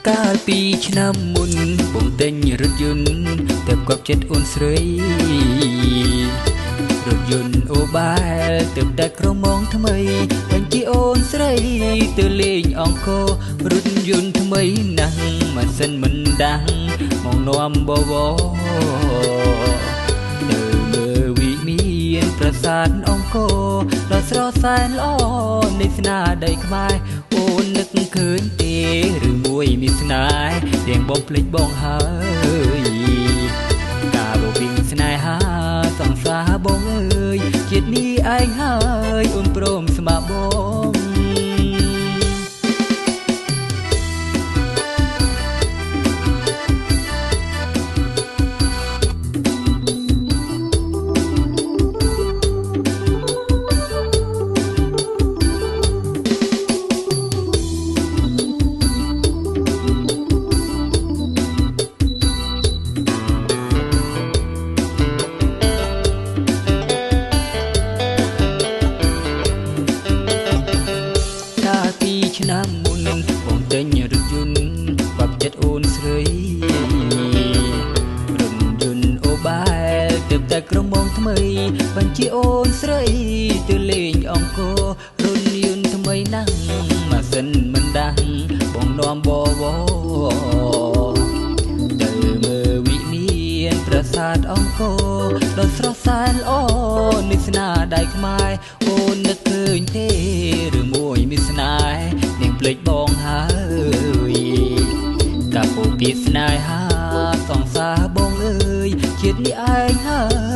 កាលពីឆ្នាំមុនពុំទិញរថយន្តតែកប់ចិត្តអូនស្រីរថយន្តអូបែលទើបតែក្រមងថ្មីបញ្ជាអូនស្រីទៅលេងអង្គររថយន្តថ្មីណាស់ម៉ាស៊ីនមិនដាំងមកនាំបវរទៅមើលវិមានប្រាសាទអង្គរដ៏ស្រស់សែនល្អនៃស្នាដៃខ្មែរអូននឹកឃើញទេឬមួយមានស្នេហ៍ទាំងបងភ្លេចបងហើយការបវិងស្នេហាសង្សារបងអើយជាតិនេះឯងហើយអូនព្រមស្មាបងឆ្នាំមុនបងទិញរថយន្តបាប់ចិត្តអូនស្រីរថយន្តអូបែលទើបតែក្រមងថ្មីបញ្ជាអូនស្រីទៅលេងអង្គររថយន្តថ្មីណាស់ម៉ាស៊ីនមិនដាំងបងនាំបវរទៅមើលវិមានប្រាសាទអង្គរដ៏ស្រស់សែនល្អនៃស្នាដៃខ្មែរអូននឹកឃើញទេឬមួយមានស្នេហ៍នាងភ្លេចបងហើយកាបូពីស្នេហាសង្សារបងអើយជាតិនេះឯងហើយ